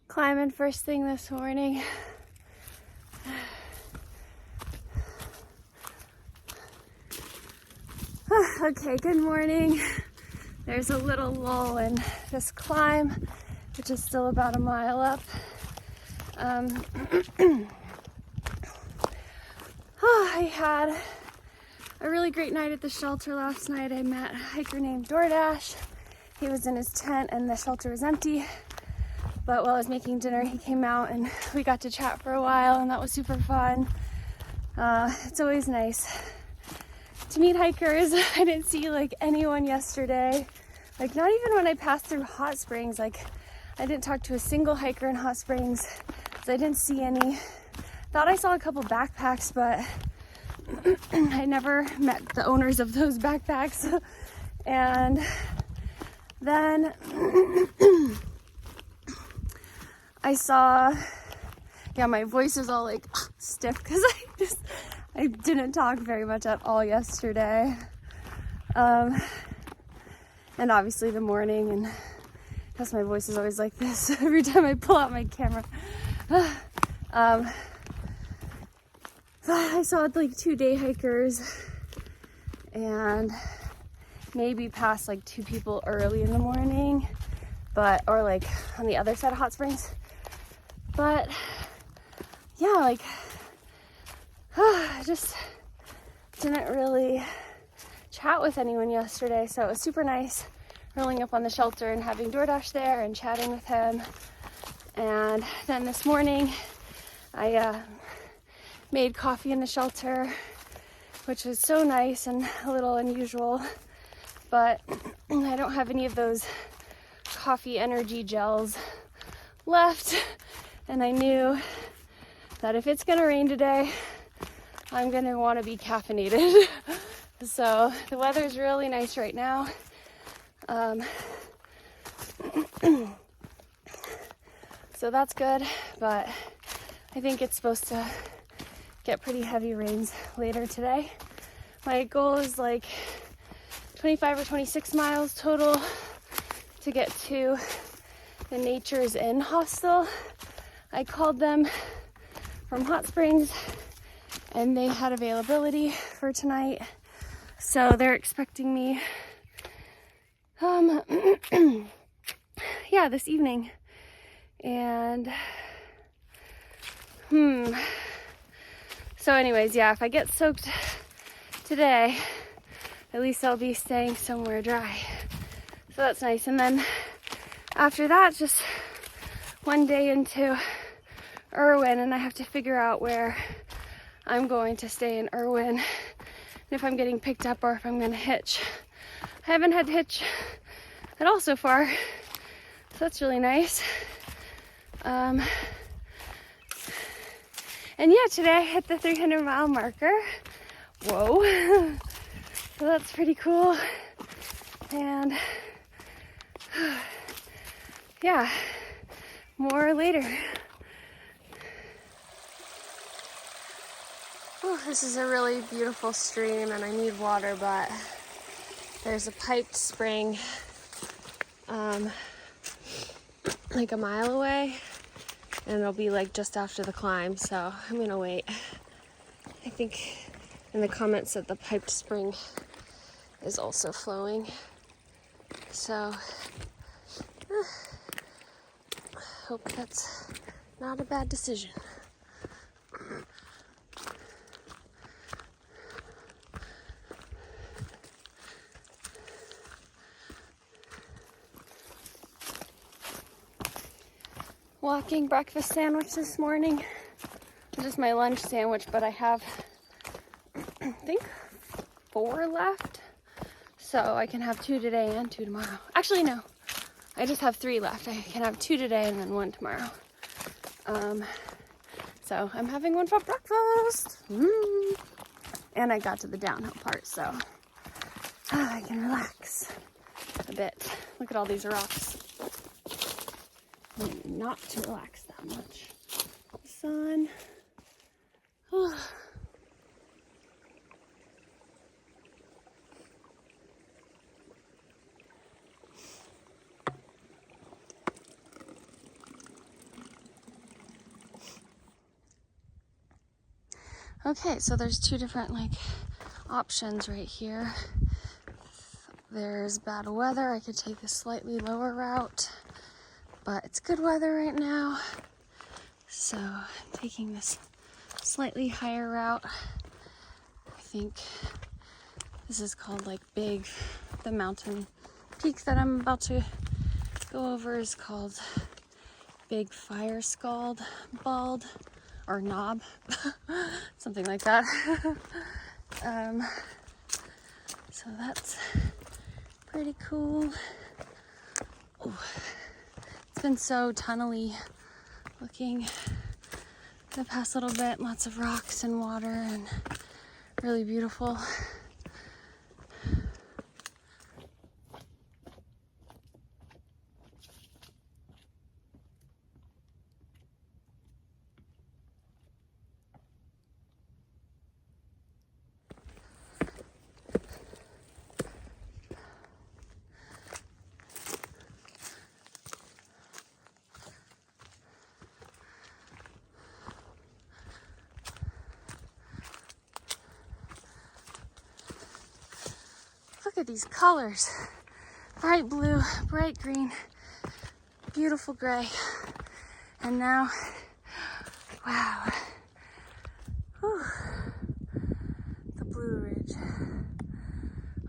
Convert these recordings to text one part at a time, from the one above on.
Climbing first thing this morning. Okay, good morning. There's a little lull in this climb, which is still about a mile up. I had a really great night at the shelter last night. I met a hiker named DoorDash. He was in his tent and the shelter was empty. But while I was making dinner, he came out and we got to chat for a while, and that was super fun. It's always nice to meet hikers. I didn't see like anyone yesterday. Like not even when I passed through Hot Springs. Like I didn't talk to a single hiker in Hot Springs, so I didn't see any. Thought I saw a couple backpacks, but I never met the owners of those backpacks. And then I saw, my voice is all like stiff because I didn't talk very much at all yesterday. And obviously the morning, and because my voice is always like this every time I pull out my camera. I saw like 2 day hikers and maybe passed like 2 people early in the morning, or like on the other side of Hot Springs. But yeah, like I just didn't really chat with anyone yesterday, so it was super nice rolling up on the shelter and having DoorDash there and chatting with him. And then this morning I made coffee in the shelter, which was so nice and a little unusual, but I don't have any of those coffee energy gels left, and I knew that if it's gonna rain today, I'm gonna want to be caffeinated. So the weather's really nice right now. So that's good, but I think it's supposed to get pretty heavy rains later today. My goal is like 25 or 26 miles total to get to the Nature's Inn hostel. I called them from Hot Springs and they had availability for tonight. So they're expecting me this evening. And so anyways, if I get soaked today, at least I'll be staying somewhere dry. So that's nice. And then after that, just one day into Irwin, and I have to figure out where I'm going to stay in Irwin, and if I'm getting picked up or if I'm going to hitch. I haven't had to hitch at all so far, so that's really nice. And today I hit the 300 mile marker. Whoa. So that's pretty cool. And more later. Oh, this is a really beautiful stream and I need water, but there's a piped spring like a mile away, and it'll be like just after the climb, so I'm gonna wait. I think in the comments that the piped spring is also flowing, so hope that's not a bad decision. Walking breakfast sandwich this morning. Just my lunch sandwich, but I have, I think, 4 left. So I can have 2 today and 2 tomorrow. Actually, no. I just have 3 left. I can have 2 today and then 1 tomorrow. So I'm having 1 for breakfast. And I got to the downhill part, so I can relax a bit. Look at all these rocks. Not to relax that much. The sun. Okay, so there's two different like options right here. There's bad weather. I could take a slightly lower route, but it's good weather right now. So I'm taking this slightly higher route. I think this is called like the mountain peak that I'm about to go over is called Big Fire Scald Bald or Knob, something like that. So that's pretty cool. Ooh, it's been so tunnely looking the past little bit. Lots of rocks and water and really beautiful. Look at these colors. Bright blue, bright green, beautiful gray. And now, wow. Whew. The Blue Ridge.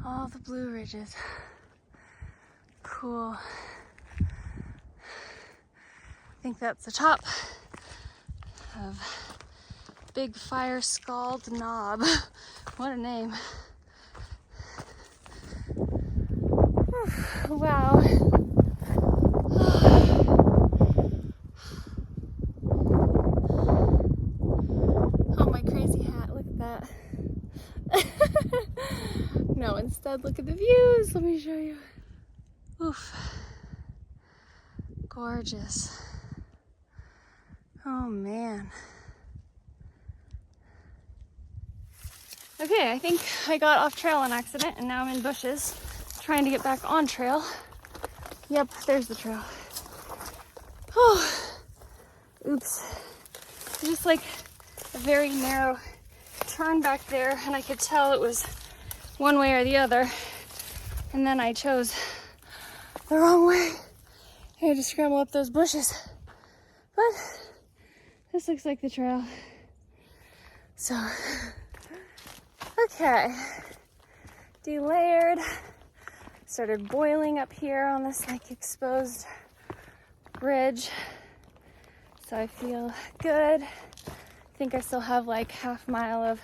All the Blue Ridges. Cool. I think that's the top of Big Fire Scald Knob. What a name. Wow. Oh, my crazy hat, look at that. No, instead look at the views. Let me show you. Oof. Gorgeous. Oh man. Okay, I think I got off trail on accident and now I'm in bushes trying to get back on trail. Yep, there's the trail. Oh, oops. Just like a very narrow turn back there and I could tell it was one way or the other. And then I chose the wrong way. I had to scramble up those bushes. But this looks like the trail. So, okay. Delayered. Started boiling up here on this like exposed ridge. So I feel good. I think I still have like half mile of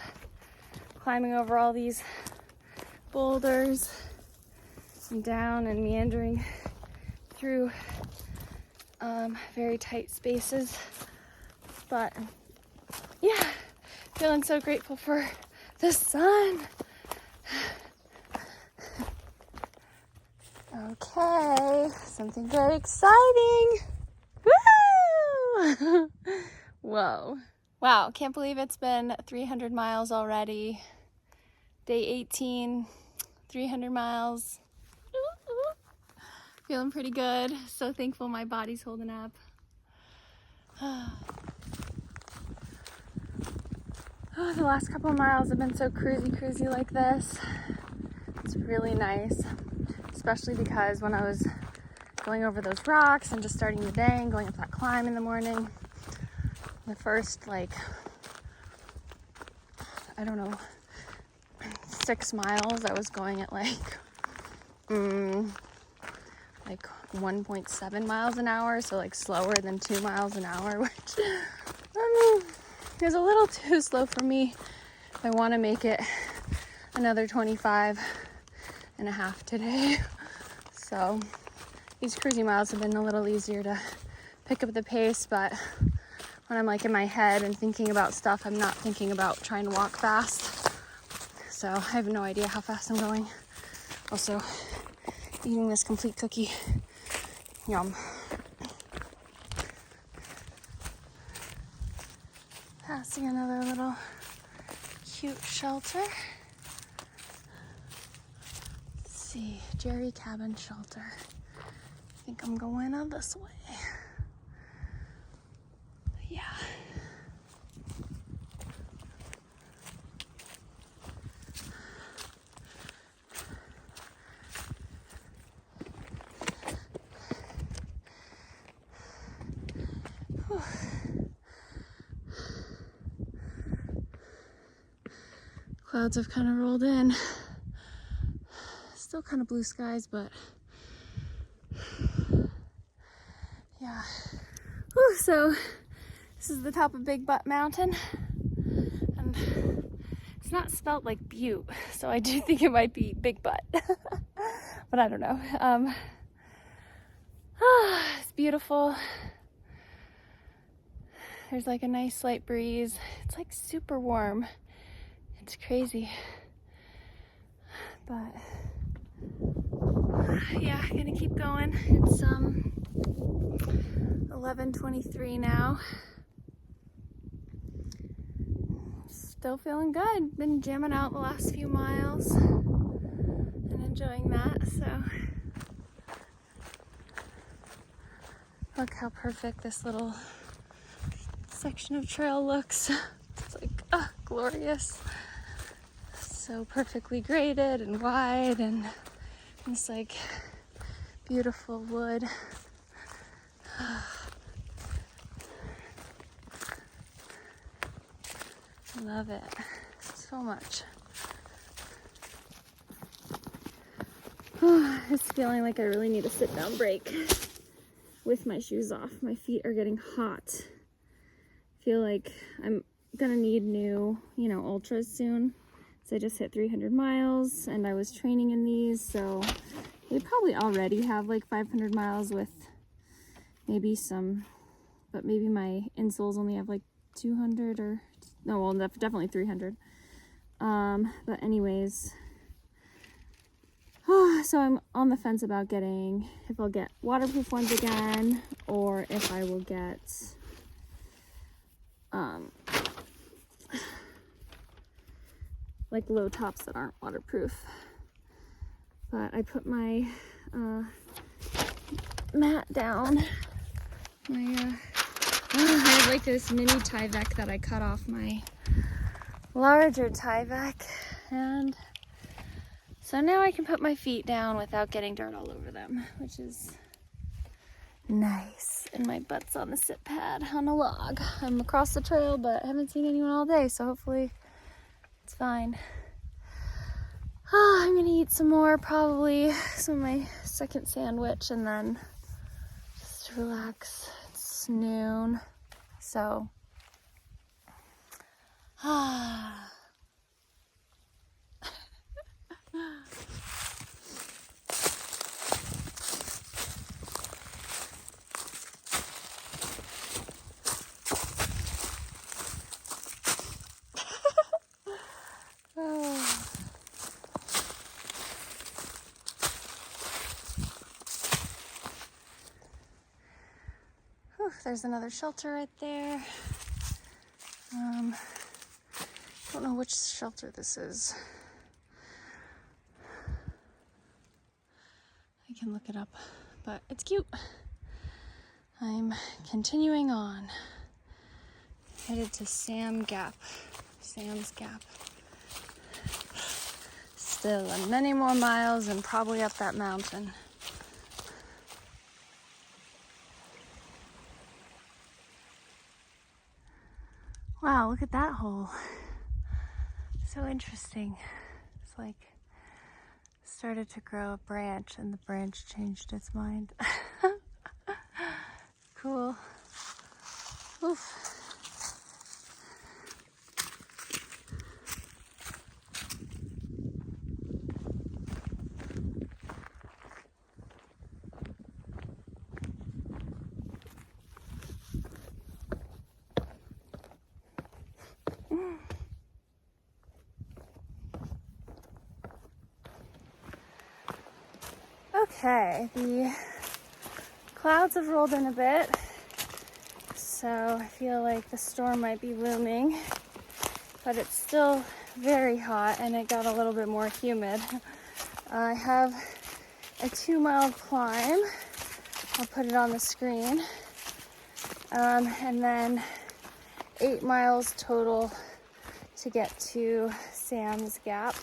climbing over all these boulders and down and meandering through very tight spaces. But yeah, feeling so grateful for the sun. Okay, something very exciting. Woo! Whoa. Wow, can't believe it's been 300 miles already. Day 18, 300 miles. Feeling pretty good. So thankful my body's holding up. Oh, the last couple of miles have been so cruisy like this. It's really nice, especially because when I was going over those rocks and just starting the day and going up that climb in the morning, the first like, I don't know, 6 miles I was going at like 1.7 miles an hour, so like slower than 2 miles an hour, which is a little too slow for me. I want to make it another 25 and a half today. So these cruisy miles have been a little easier to pick up the pace, but when I'm like in my head and thinking about stuff, I'm not thinking about trying to walk fast. So I have no idea how fast I'm going. Also, eating this complete cookie. Yum. Passing another little cute shelter. Let's see, Jerry Cabin Shelter. I think I'm going on this way. Yeah. Clouds have kind of rolled in. Still kind of blue skies, but yeah. Whew, so this is the top of Big Butte Mountain, and it's not spelt like Butte, so I do think it might be Big Butte, but I don't know. It's beautiful. There's like a nice light breeze. It's like super warm. It's crazy, but yeah, gonna keep going. It's 11:23 now. Still feeling good. Been jamming out the last few miles and enjoying that. So look how perfect this little section of trail looks. It's like glorious. So perfectly graded and wide, and it's like beautiful wood. Love it so much. It's feeling like I really need a sit down break with my shoes off. My feet are getting hot. I feel like I'm gonna need new, ultras soon. So I just hit 300 miles and I was training in these, so they probably already have like 500 miles with maybe some, but maybe my insoles only have like 200 or, no, well, definitely 300. But anyways, so I'm on the fence about getting, if I'll get waterproof ones again, or if I will get, like low tops that aren't waterproof. But I put my mat down. I have like this mini Tyvek that I cut off my larger Tyvek, and so now I can put my feet down without getting dirt all over them, which is nice. And my butt's on the sit pad on a log. I'm across the trail, but I haven't seen anyone all day, so hopefully it's fine. I'm gonna eat some more, probably some of my second sandwich, and then just relax. It's noon, so there's another shelter right there. Don't know which shelter this is. I can look it up, but it's cute. I'm continuing on. Headed to Sam's Gap. Still many more miles and probably up that mountain. Wow, look at that hole. So interesting. It's like started to grow a branch and the branch changed its mind. Cool. Oof. Okay, the clouds have rolled in a bit, so I feel like the storm might be looming, but it's still very hot and it got a little bit more humid. I have a 2-mile climb. I'll put it on the screen. And then 8 miles total to get to Sam's Gap,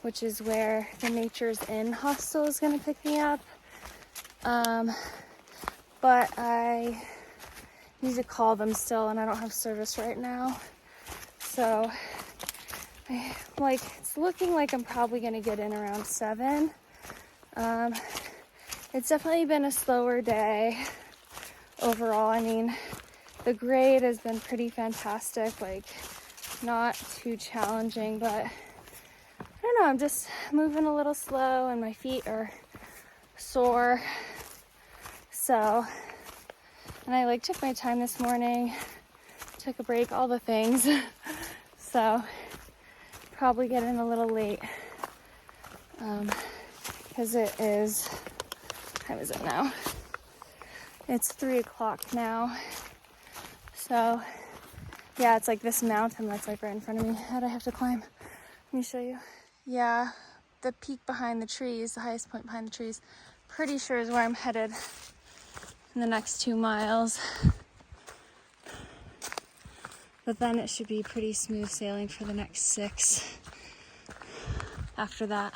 which is where the Nature's Inn hostel is going to pick me up. But I need to call them still, and I don't have service right now. So It's looking like I'm probably gonna get in around 7. It's definitely been a slower day overall. I mean, the grade has been pretty fantastic, like not too challenging, but I don't know, I'm just moving a little slow and my feet are sore. So, and I took my time this morning, took a break, all the things. So, probably getting a little late because it is, what time is it now? It's 3 o'clock now. So, yeah, it's like this mountain that's like right in front of me that I have to climb. Let me show you. Yeah, the peak behind the trees, the highest point behind the trees, pretty sure is where I'm headed in the next 2 miles. But then it should be pretty smooth sailing for the next 6 after that.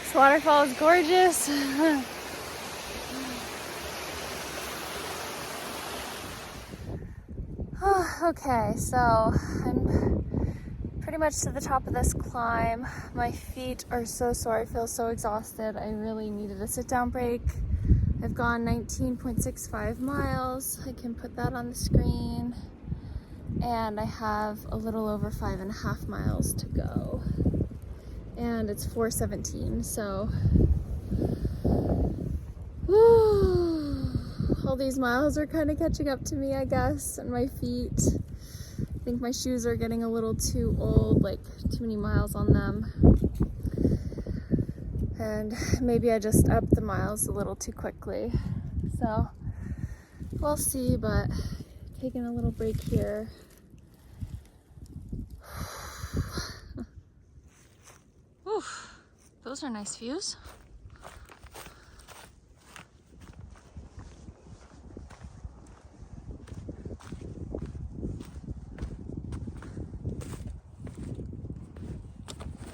This waterfall is gorgeous. Okay, so I'm pretty much to the top of this climb. My feet are so sore. I feel so exhausted. I really needed a sit-down break. I've gone 19.65 miles. I can put that on the screen. And I have a little over 5.5 miles to go. And it's 4:17, so all these miles are kind of catching up to me, I guess, and my feet. I think my shoes are getting a little too old, like too many miles on them. And maybe I just upped the miles a little too quickly. So we'll see, but taking a little break here. Oof, those are nice views.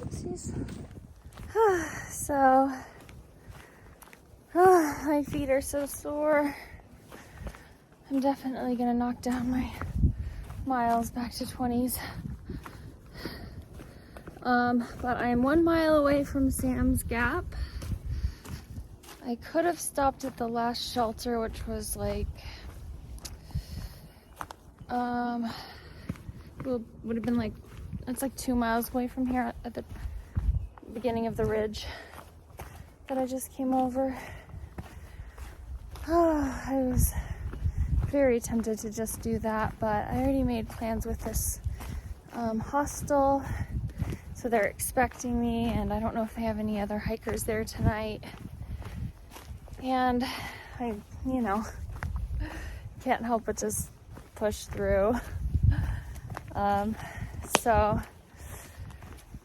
Oopsies. So, my feet are so sore. I'm definitely gonna knock down my miles back to 20s. But I'm 1 mile away from Sam's Gap. I could have stopped at the last shelter, which was like, would have been like, it's like 2 miles away from here at the beginning of the ridge that I just came over. I was very tempted to just do that, but I already made plans with this hostel. So they're expecting me, and I don't know if they have any other hikers there tonight. And I, can't help but just push through. So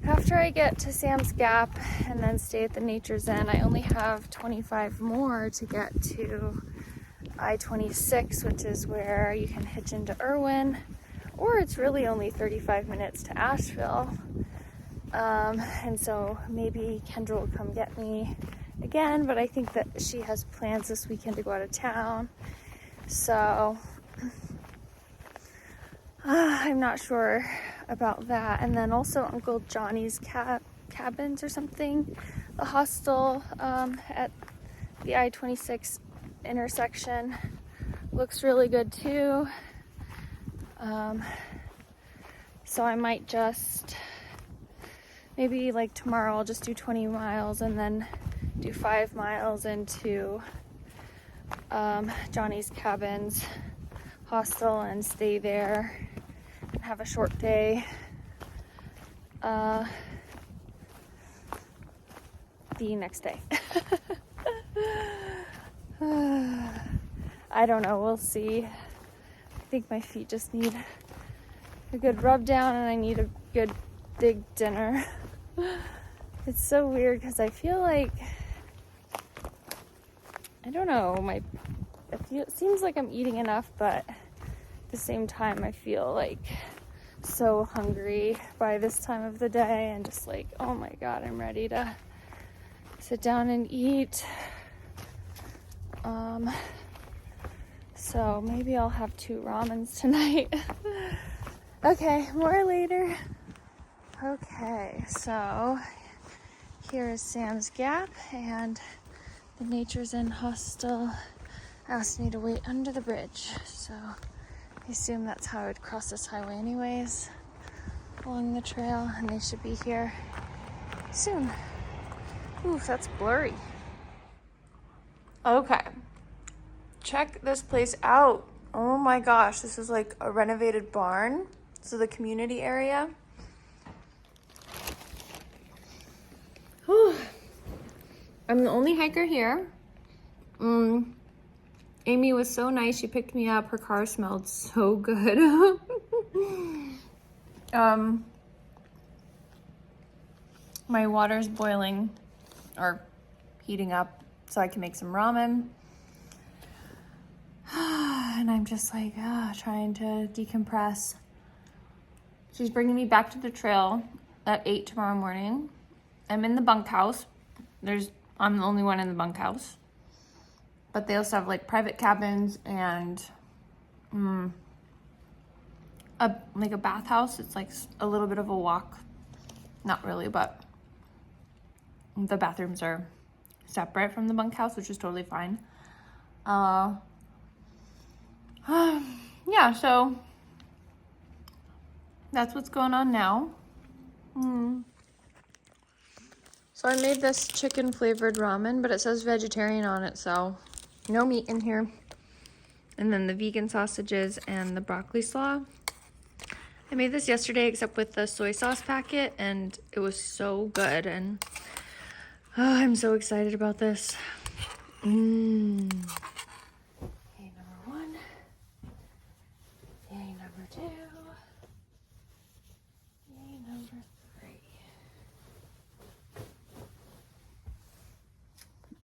after I get to Sam's Gap and then stay at the Nature Zen, I only have 25 more to get to I-26, which is where you can hitch into Irwin, or it's really only 35 minutes to Asheville. And so maybe Kendra will come get me again, but I think that she has plans this weekend to go out of town. So I'm not sure about that. And then also Uncle Johnny's cabins or something, the hostel at the I-26 intersection looks really good too. So I might just, maybe like tomorrow I'll just do 20 miles and then do 5 miles into Johnny's Cabins hostel and stay there and have a short day. The next day. I don't know, we'll see. I think my feet just need a good rub down and I need a good big dinner. It's so weird because I feel like I don't know, it seems like I'm eating enough, but at the same time I feel like so hungry by this time of the day and just like, oh my god, I'm ready to sit down and eat. So maybe I'll have 2 ramens tonight. Okay, more later. Okay, so here is Sam's Gap, and the Nature's Inn hostel asked me to wait under the bridge, so I assume that's how I would cross this highway anyways, along the trail, and they should be here soon. Oof, that's blurry. Okay, check this place out. Oh my gosh, this is like a renovated barn. So the community area. Whew. I'm the only hiker here. Amy was so nice. She picked me up. Her car smelled so good. My water's boiling or heating up so I can make some ramen. And I'm just like trying to decompress. She's bringing me back to the trail at 8 tomorrow morning. I'm in the bunkhouse. I'm the only one in the bunkhouse. But they also have like private cabins and a bathhouse. It's like a little bit of a walk. Not really, but the bathrooms are separate from the bunkhouse, which is totally fine. Yeah, so that's what's going on now. So I made this chicken flavored ramen, but it says vegetarian on it, so no meat in here. And then the vegan sausages and the broccoli slaw. I made this yesterday except with the soy sauce packet, and it was so good, and I'm so excited about this. Okay, number 1. Okay, number 2.